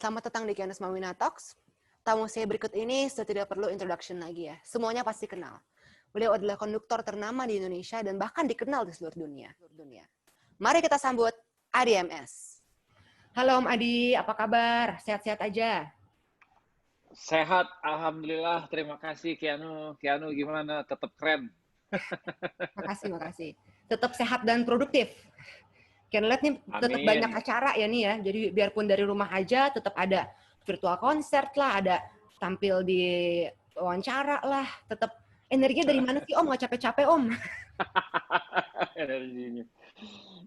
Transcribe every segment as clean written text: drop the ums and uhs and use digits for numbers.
Selamat datang di Kianas Mawina Talks. Tamu saya berikut ini sudah tidak perlu introduction lagi ya. Semuanya pasti kenal. Beliau adalah konduktor ternama di Indonesia dan bahkan dikenal di seluruh dunia. Mari kita sambut Adi MS. Halo Om Adi, apa kabar? Sehat-sehat aja? Sehat, alhamdulillah. Terima kasih Kianu. Kianu gimana? Tetap keren. Makasih. Tetap sehat dan produktif. Kian lihat nih tetap banyak Amin. acara ya nih ya. Jadi biarpun dari rumah aja tetap ada virtual concert lah, ada tampil di wawancara lah. Tetap energinya dari mana sih Om? Nggak capek-capek Om? Energinya.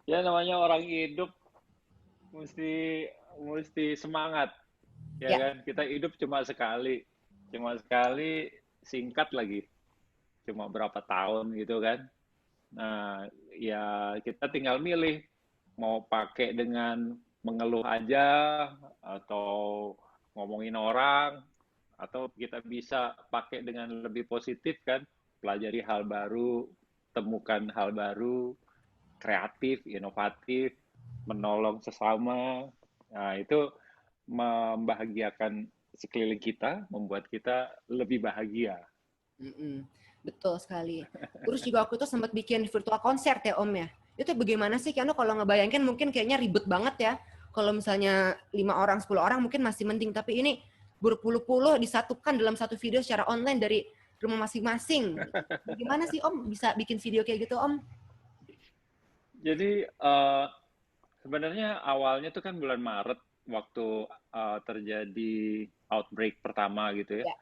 Ya namanya orang hidup mesti mesti semangat, ya Ya, kan? Kita hidup cuma sekali, singkat lagi, cuma berapa tahun gitu kan? Nah, ya kita tinggal milih mau pakai dengan mengeluh aja atau ngomongin orang atau kita bisa pakai dengan lebih positif kan, pelajari hal baru, temukan hal baru, kreatif, inovatif, menolong sesama. Nah, itu membahagiakan sekeliling kita, membuat kita lebih bahagia. betul sekali. Terus juga aku tuh sempat bikin virtual concert ya Om ya. Itu bagaimana sih? Karena kalau ngebayangin mungkin kayaknya ribet banget ya. Kalau misalnya 5 orang, 10 orang mungkin masih mending. Tapi ini berpuluh-puluh disatukan dalam satu video secara online dari rumah masing-masing. Bagaimana sih Om bisa bikin video kayak gitu Om? Jadi sebenarnya awalnya tuh kan bulan Maret waktu terjadi outbreak pertama gitu ya. Ya.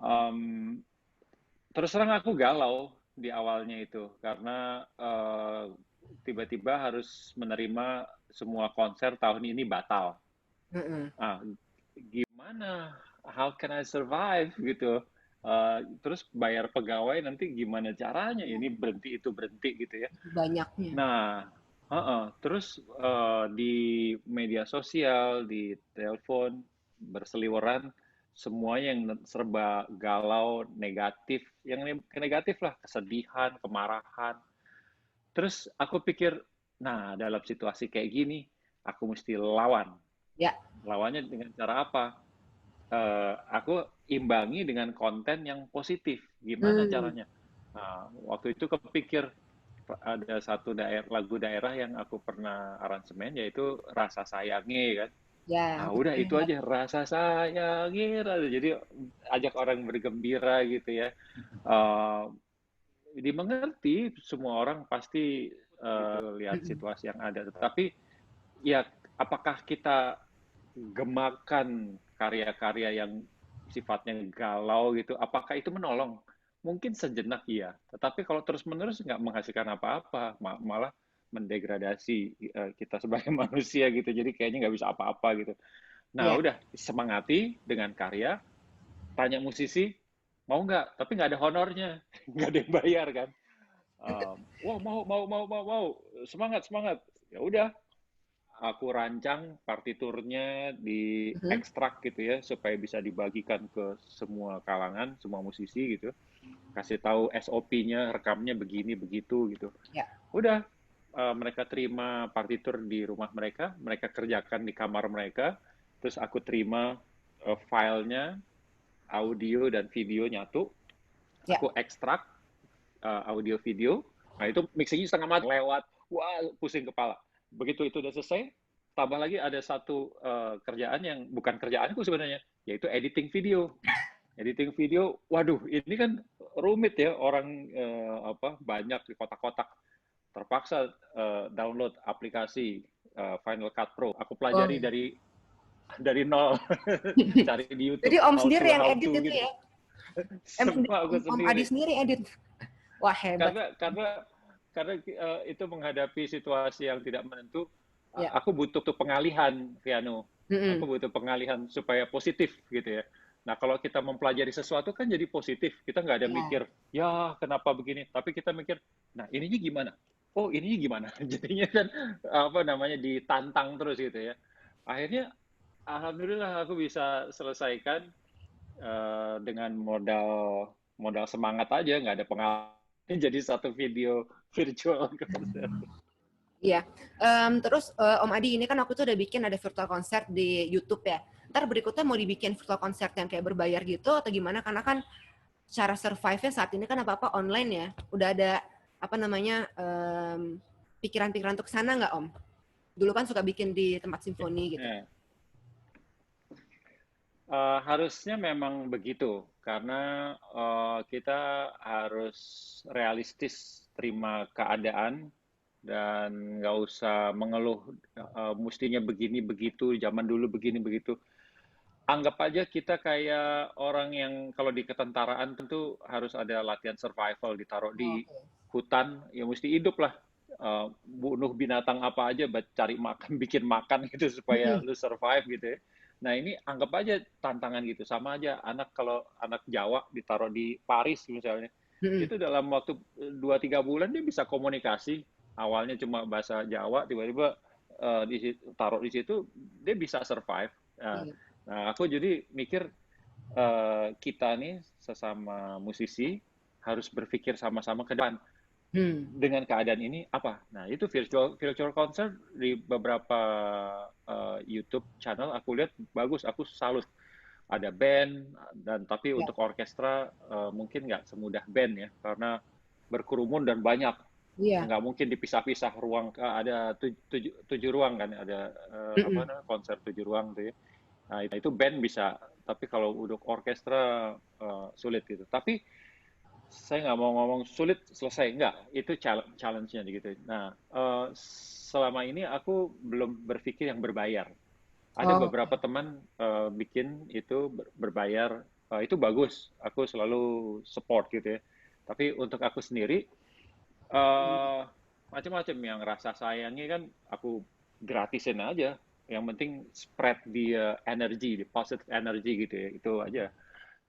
Em, Terus terang aku galau di awalnya itu karena tiba-tiba harus menerima semua konser tahun ini batal. Ah, gimana? How can I survive gitu? Terus bayar pegawai nanti gimana caranya? Ini berhenti itu berhenti gitu ya. Banyaknya. Nah, terus di media sosial, di telepon, berseliweran, semuanya yang serba galau, negatif, yang negatif lah, kesedihan, kemarahan. Terus aku pikir, nah dalam situasi kayak gini, aku mesti lawan. Ya. Lawannya dengan cara apa? Aku imbangi dengan konten yang positif. Gimana Hmm. caranya? Nah, waktu itu kepikir ada satu lagu daerah yang aku pernah aransemen yaitu Rasa Sayangi kan. Ya, Nah, udah itu betul. aja Rasa Sayangi. Jadi ajak orang bergembira gitu ya. Eh, Dimengerti semua orang pasti lihat situasi yang ada. Tetapi ya apakah kita gemakan karya-karya yang sifatnya galau gitu, apakah itu menolong? Mungkin sejenak iya, tetapi kalau terus-menerus nggak menghasilkan apa-apa, malah mendegradasi kita sebagai manusia gitu. Jadi kayaknya nggak bisa apa-apa gitu. Nah, Ya. udah semangati dengan karya, tanya musisi mau nggak, tapi nggak ada honornya, nggak ada yang bayar kan. Wah mau, semangat semangat. Ya udah, aku rancang partiturnya, diekstrak gitu ya, supaya bisa dibagikan ke semua kalangan, semua musisi gitu. Kasih tahu SOP-nya, rekamnya begini, begitu gitu. Ya. Udah, mereka terima partitur di rumah mereka, mereka kerjakan di kamar mereka, terus aku terima filenya, audio dan video nyatu, Ya. aku ekstrak audio video, nah itu mixingnya setengah mati lewat, wah pusing kepala. Begitu itu udah selesai, tambah lagi ada satu kerjaan yang bukan kerjaanku sebenarnya, yaitu editing video. Editing video, waduh ini kan rumit ya, orang banyak di kotak-kotak, terpaksa download aplikasi Final Cut Pro. Aku Oh. pelajari dari nol, cari di Jadi YouTube Om how sendiri to yang how edit to itu gitu. ya? Semua aku Om Adi sendiri. sendiri edit. Wah, hebat. Karena itu menghadapi situasi yang tidak menentu, Ya. aku butuh pengalihan, Riano. Mm-mm. Aku butuh pengalihan supaya positif gitu ya. Nah, kalau kita mempelajari sesuatu kan jadi positif. Kita nggak ada Ya. mikir, ya kenapa begini. Tapi kita mikir, nah ininya gimana? Oh, ininya gimana? Jadinya kan apa namanya ditantang terus gitu ya. Akhirnya, alhamdulillah aku bisa selesaikan dengan modal modal semangat aja, nggak ada pengalaman. Jadi satu video virtual konser. Iya. Terus Om Adi ini kan aku tuh udah bikin ada virtual concert di YouTube ya. Ntar berikutnya mau dibikin virtual concert yang kayak berbayar gitu atau gimana? Karena kan cara survive-nya saat ini kan apa-apa online ya. Udah ada apa namanya pikiran-pikiran untuk sana nggak Om? Dulu kan suka bikin di tempat simfoni gitu. Ya. Harusnya memang begitu, karena kita harus realistis terima keadaan dan nggak usah mengeluh mustinya begini begitu, zaman dulu begini begitu. Anggap aja kita kayak orang yang kalau di ketentaraan tentu harus ada latihan survival, ditaruh di Oke. hutan, ya mesti hidup lah. Bunuh binatang apa aja, cari makan, bikin makan gitu supaya Mm-mm. lu survive gitu ya. Nah ini anggap aja tantangan gitu, sama aja kalau anak Jawa ditaruh di Paris misalnya, Mm-mm. itu dalam waktu 2-3 bulan dia bisa komunikasi. Awalnya cuma bahasa Jawa, tiba-tiba taruh di situ dia bisa survive. Nah, Iya. Nah, aku jadi mikir kita nih sesama musisi harus berpikir sama-sama ke depan Hmm. dengan keadaan ini apa. Nah, itu virtual virtual concert di beberapa YouTube channel aku lihat bagus, aku salut. Ada band dan tapi Ya. untuk orkestra mungkin nggak semudah band ya karena berkerumun dan banyak. Iya. Nggak mungkin dipisah-pisah ruang, ada tujuh ruang kan, ada apa Mm-mm. namanya konser 7 ruang tuh ya. Nah, itu band bisa, tapi kalau untuk orkestra sulit gitu. Tapi saya nggak mau ngomong sulit selesai, nggak. Itu challenge-nya gitu. Nah, selama ini aku belum berpikir yang berbayar. Ada Oh, beberapa teman bikin itu berbayar, itu bagus. Aku selalu support gitu ya. Tapi untuk aku sendiri, eh macam-macam yang rasa sayangnya kan aku gratisin aja. Yang penting spread di energy, di positive energy gitu ya. Itu aja.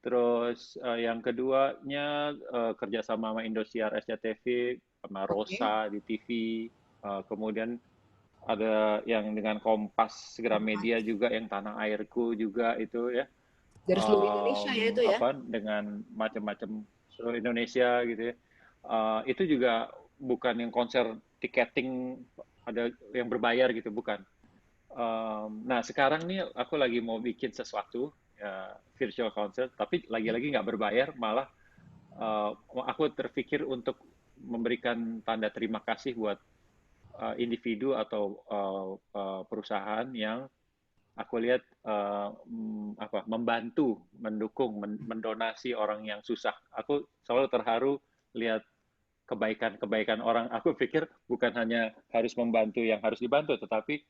Terus yang keduanya kerja sama Indosiar SCTV, sama oke. Rosa di TV, kemudian ada yang dengan Kompas Gramedia Kompas. juga, yang Tanah Airku juga itu ya. Dari seluruh Indonesia ya itu ya. Apa dengan macam-macam seluruh Indonesia gitu ya. Itu juga bukan yang konser tiketing ada yang berbayar gitu, bukan. Nah sekarang nih aku lagi mau bikin sesuatu ya, virtual concert, tapi lagi-lagi nggak berbayar, malah uh, aku terpikir untuk memberikan tanda terima kasih buat individu atau perusahaan yang aku lihat membantu, mendukung, mendonasi orang yang susah. Aku selalu terharu lihat kebaikan-kebaikan orang. Aku pikir bukan hanya harus membantu yang harus dibantu, tetapi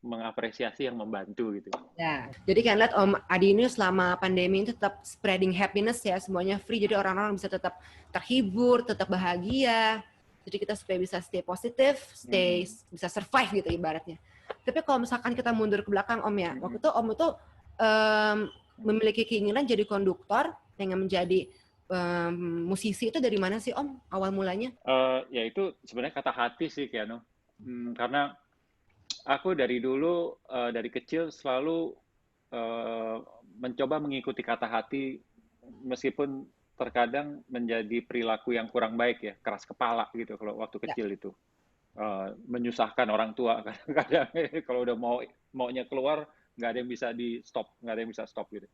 mengapresiasi yang membantu gitu. Ya, jadi kan lihat Om Adi ini selama pandemi ini tetap spreading happiness ya, semuanya free, jadi orang-orang bisa tetap terhibur, tetap bahagia. Jadi kita supaya bisa stay positif, stay Mm-mm. bisa survive gitu ibaratnya. Tapi kalau misalkan kita mundur ke belakang Om ya, waktu Mm-mm. itu Om itu um, memiliki keinginan jadi konduktor, pengen menjadi musisi itu dari mana sih Om awal mulanya? Ya itu sebenarnya kata hati sih, Kiano. Karena aku dari dulu, dari kecil selalu eh, mencoba mengikuti kata hati, meskipun terkadang menjadi perilaku yang kurang baik ya, keras kepala gitu kalau waktu Ya. kecil itu. Menyusahkan orang tua kadang-kadang kalau udah maunya keluar nggak ada yang bisa di stop, nggak ada yang bisa stop gitu.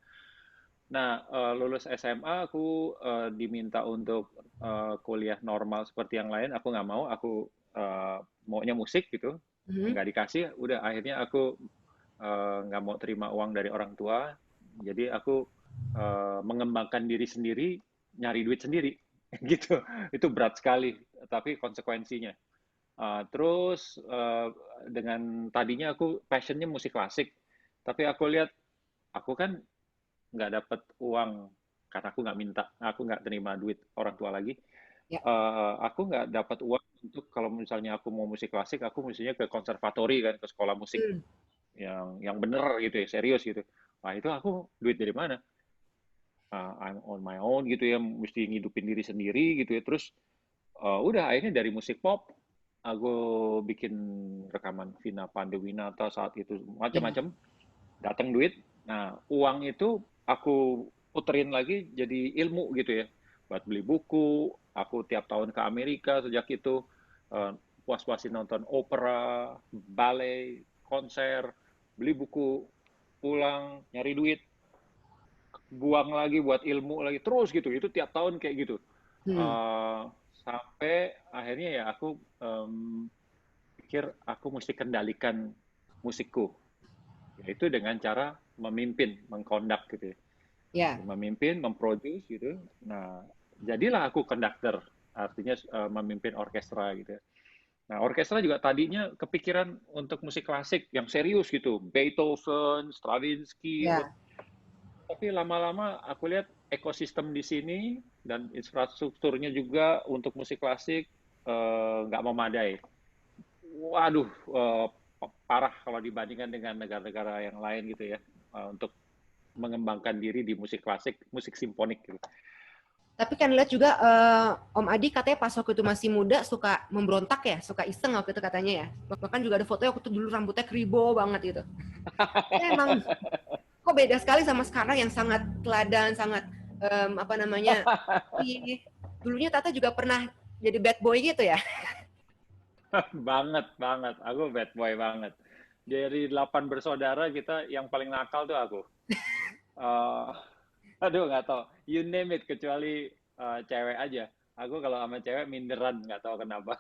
Nah, lulus SMA aku diminta untuk kuliah normal seperti yang lain, aku nggak mau, aku maunya musik gitu, Mhm. nggak dikasih, udah akhirnya aku nggak mau terima uang dari orang tua, jadi aku mengembangkan diri sendiri, nyari duit sendiri, gitu. Itu berat sekali, tapi konsekuensinya. Terus dengan tadinya aku passionnya musik klasik, tapi aku lihat aku kan nggak dapat uang karena aku nggak minta, aku nggak terima duit orang tua lagi. Ya. Aku nggak dapat uang untuk kalau misalnya aku mau musik klasik, aku mestinya ke konservatori kan, ke sekolah musik Hmm. yang bener gitu ya, serius gitu. Nah itu aku duit dari mana? I'm on my own gitu ya, mesti ngidupin diri sendiri gitu ya. Terus udah akhirnya dari musik pop, aku bikin rekaman Vina Pandewinata saat itu Ya. macam-macam, datang duit. Nah uang itu aku puterin lagi jadi ilmu gitu ya, buat beli buku. Aku tiap tahun ke Amerika sejak itu, uh, puas-puasin nonton opera, ballet, konser, beli buku, pulang, nyari duit, buang lagi buat ilmu lagi, terus gitu. Itu tiap tahun kayak gitu. Hmm. Sampai akhirnya ya aku pikir aku mesti kendalikan musikku, yaitu dengan cara memimpin, mengkondak gitu ya. Ya. Memimpin, memproduce gitu. Nah, jadilah aku konduktor, artinya memimpin orkestra gitu ya. Nah, orkestra juga tadinya kepikiran untuk musik klasik yang serius gitu, Beethoven, Stravinsky, Ya. tapi lama-lama aku lihat ekosistem di sini dan infrastrukturnya juga untuk musik klasik nggak memadai. Waduh, parah kalau dibandingkan dengan negara-negara yang lain gitu ya, untuk mengembangkan diri di musik klasik, musik simfonik gitu. Tapi kan lihat juga Om Adi katanya pas waktu itu masih muda suka memberontak ya, suka iseng waktu itu katanya ya. Bahkan juga ada fotonya waktu itu dulu rambutnya kribo banget gitu. Ya, emang kok beda sekali sama sekarang yang sangat teladan, sangat apa namanya? Dulunya Tata juga pernah jadi bad boy gitu ya. Banget, banget. Aku bad boy banget. Dari 8 bersaudara kita yang paling nakal tuh aku. Eh, aduh nggak tahu. You name it kecuali cewek aja. Aku kalau sama cewek minderan nggak tahu kenapa.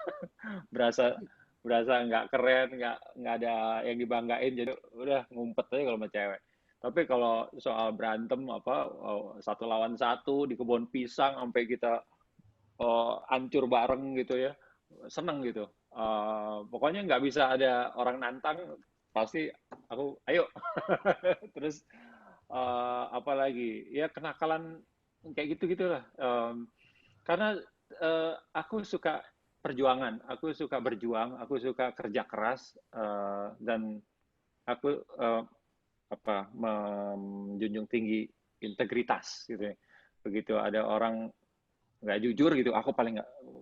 berasa berasa nggak keren, nggak ada yang dibanggain. Jadi udah ngumpet aja kalau sama cewek. Tapi kalau soal berantem apa satu lawan satu di kebun pisang sampai kita hancur bareng gitu ya, seneng gitu. Pokoknya nggak bisa ada orang nantang, pasti aku ayo. Terus apa lagi? Ya kenakalan kayak gitu gitulah. Karena aku suka perjuangan, aku suka berjuang, aku suka kerja keras, dan aku apa menjunjung tinggi integritas gitu ya. Begitu ada orang nggak jujur gitu, aku paling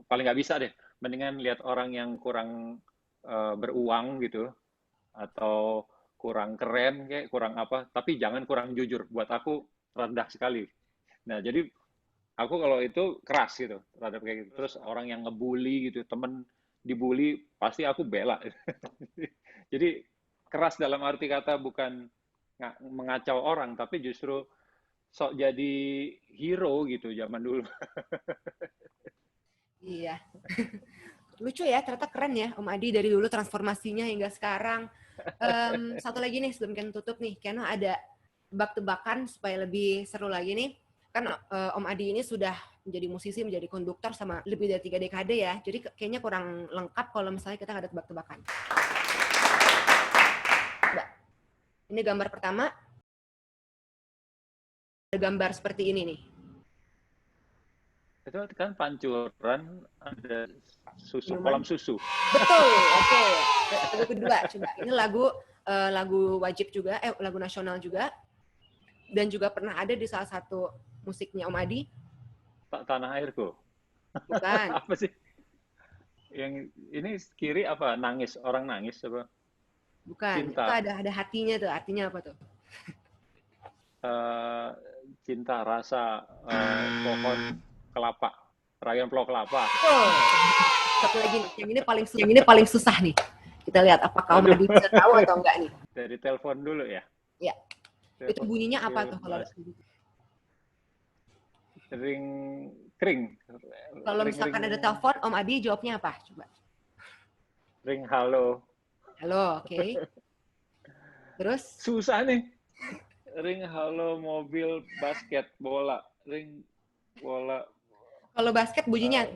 nggak bisa deh. Mendingan lihat orang yang kurang beruang gitu, atau kurang keren kayak kurang apa, tapi jangan kurang jujur. Buat aku rendah sekali. Nah, jadi aku kalau itu keras gitu terhadap kayak gitu. Terus orang yang ngebully gitu, temen dibully, pasti aku bela. Jadi keras dalam arti kata bukan mengacau orang, tapi justru sok jadi hero gitu zaman dulu. Iya. Lucu ya, ternyata keren ya Om Adi dari dulu transformasinya hingga sekarang. Satu lagi nih sebelum kita tutup nih, Keno ada tebak-tebakan supaya lebih seru lagi nih. Kan Om Adi ini sudah menjadi musisi, menjadi konduktor sama lebih dari 3 dekade ya. Jadi kayaknya kurang lengkap kalau misalnya kita nggak ada tebak-tebakan. Mbak, ini gambar pertama. Ada gambar seperti ini nih. Itu kan pancuran, ada susu, Minuman. kolam susu. Betul, oke. Lagu kedua, coba. Ini lagu wajib juga, lagu nasional juga. Dan juga pernah ada di salah satu musiknya Om Adi. Tanah airku. Bukan, Apa sih? Yang ini kiri apa? Nangis, orang nangis apa? bukan. Itu Cinta. ada hatinya tuh. Artinya apa tuh? eh, cinta rasa pohon kelapa. Rayon Pulau Kelapa. Oh, satu lagi nih. Yang ini paling susah nih. Kita lihat apakah Om Waduh. Adi bisa tahu atau enggak nih. Dari telepon dulu ya. Ya, itu Telepon bunyinya apa kecil, tuh kalau ring kering. Ring ring misalkan ada telepon, Om Adi jawabnya apa? Coba. ring halo. Halo, oke. Terus? Susah nih. Ring halo mobil basket bola. Ring bola. Kalau basket bunyinya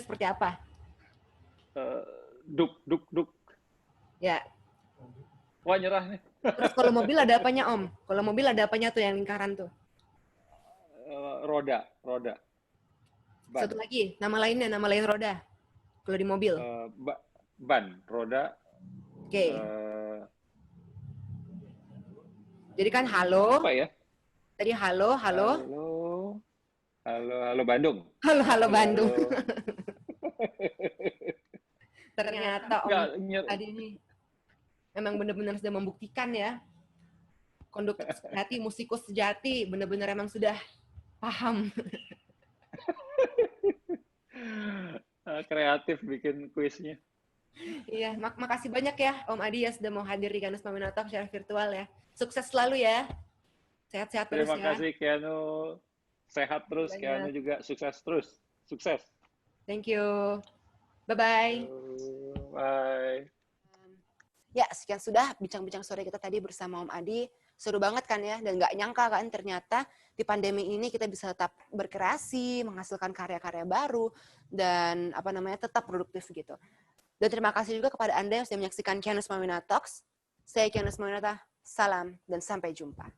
seperti apa? Duk duk duk. Ya. Wah, nyerah nih. Terus kalau mobil ada apanya Om? Kalau mobil ada apanya tuh yang lingkaran tuh? Roda, roda. Ban. Satu lagi, nama lain roda. Kalau di mobil. Ban, roda. Oke. Jadi kan halo. Apa ya? Tadi halo. Halo, halo Bandung. Halo Bandung. Ternyata Om tadi ini memang benar-benar sudah membuktikan ya. Konduktor sejati, musikus sejati, benar-benar emang sudah paham. Kreatif bikin kuisnya. Iya, makasih banyak ya Om Adi ya sudah mau hadir di Ganus Mamina Talk secara virtual ya. Sukses selalu ya. Sehat-sehat terus Terima ya. kasih Keanu, sehat terus, Banyak. Keanu juga sukses terus. Sukses. Thank you. Bye-bye. Bye. Ya, sekian sudah bincang-bincang sore kita tadi bersama Om Adi. Seru banget kan ya, dan nggak nyangka kan ternyata di pandemi ini kita bisa tetap berkreasi, menghasilkan karya-karya baru, dan tetap produktif gitu. Dan terima kasih juga kepada Anda yang sudah menyaksikan Kianus Mamina Talks. Saya Kianus Maminata, salam dan sampai jumpa.